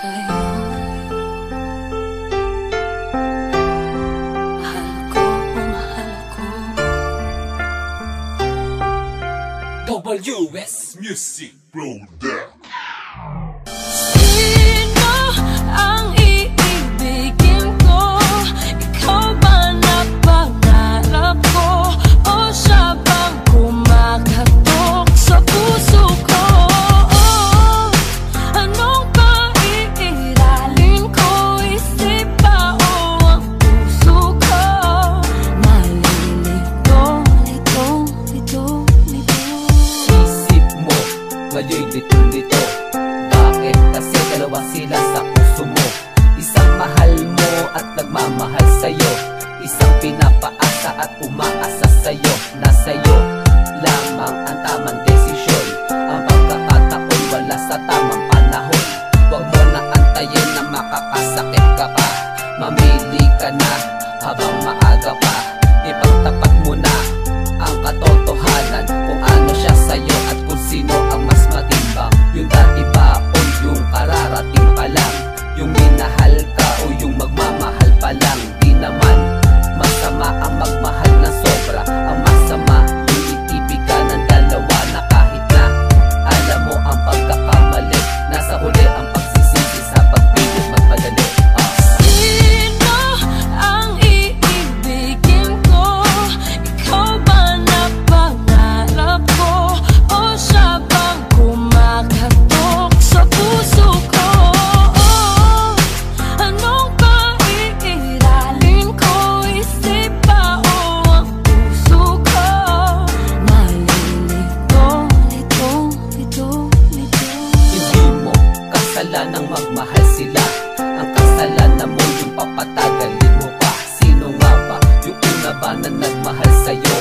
sa'yo. Mahal ko, mahal ko. WS Music Production. Sino ang iibigin ko? Ikaw ba na pangarap ko? O siya bang kumakatok sa puso ko? Anong paiiralin ko? Isip ba o ang puso ko? Nalilito, lito, lito, lito. Isip mo, ngayon'y lito-lito. Bakit? Kasi dalawa sila sa puso mo. Isang mahal mo at nagmamahal sa'yo, isang pinapaasa at umaasa sa'yo. Nasa'yo lamang ang tamang desisyon. Ang pagkakataon wala sa tamang panahon. Huwag mo na antayin na makakasakit ka pa. Mamili ka na habang maaga pa. Ipagtapat mo na ang katotohanan kung ano siya sa'yo at kung sino ang mas matimbang. Yung dati ba o yung kararating pa lang? Yung minahal ka o yung magmamahal pa lang? Di naman masama ang magmahal na sobra. Ang masama yung itibigan ng dalawa na kahit na alam mo ang pagkakamali, nasa huli ang pagsisisi sa pagpilit magpadali. Sino ang iibigin ko? Ikaw ba na pangarap ko? O siya bang kumakatok sa puso ko? Anong paiiralin ko? Isip ba o ang puso ko? Nalilito, lito, lito, lito. Hindi mo kasalanang magmahal sila. Ang kasalanan mo yung papatagalin mo pa. Sino nga ba? Yung una ba na nagmahal sa'yo?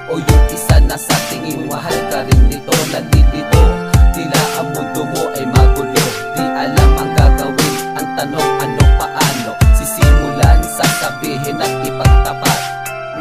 O yung isa na sa tingin mahal ka rin nito? Nalilito, tila ang mundo mo ay magulo. Di alam ang gagawin. Ang tanong ano paano? Sisimulan, sasabihin at ipagtapat.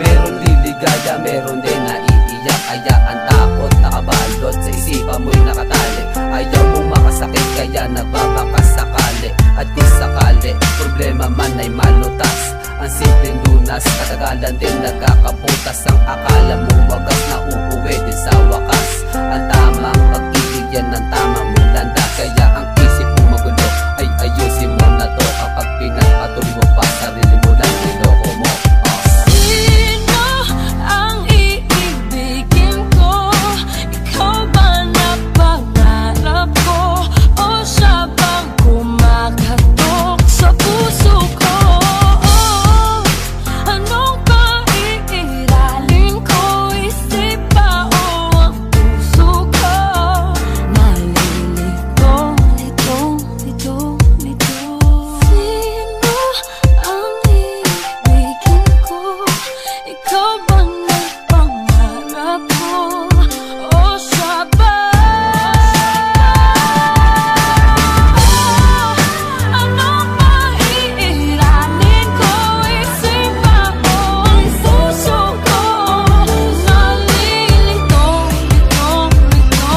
Meron liligaya, meron din naiiyak. Kaya ang takot nakabalot sa isipan mo'y nakatali. Ayaw mong makasakit kaya nagbabakas sakali. At kung sakali, problema man ay malutas. Ang simpleng lunas, katagalan din nagkakabutas. Ang akala mo wagas na uuwi din sa wakas. Ang tamang pag-ibig yan ang tamang mulanda. Kaya ang isip mo magulo ay ayusin mo na to. Kapag pinagpatuloy mo pa, sarili mo lang niloko mo. Sino ang iibigin ko? Ikaw ba na pangarap ko? O siya bang kumakatok sa puso ko? Anong paiiralin ko? Isip ba o ang puso ko? Nalilito, lito, lito, lito. Sino ang iibigin ko? Ikaw ba na pangarap ko? O siya ba? Anong paiiralin ko? Isip ba o ang puso ko? Nalilito, lito,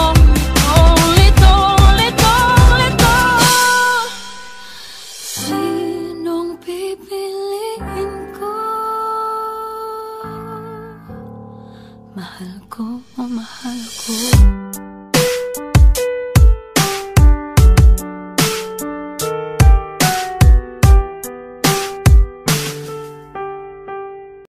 lito, lito, lito. Sinong pipiliin ko? Mahal ko o mahal ko?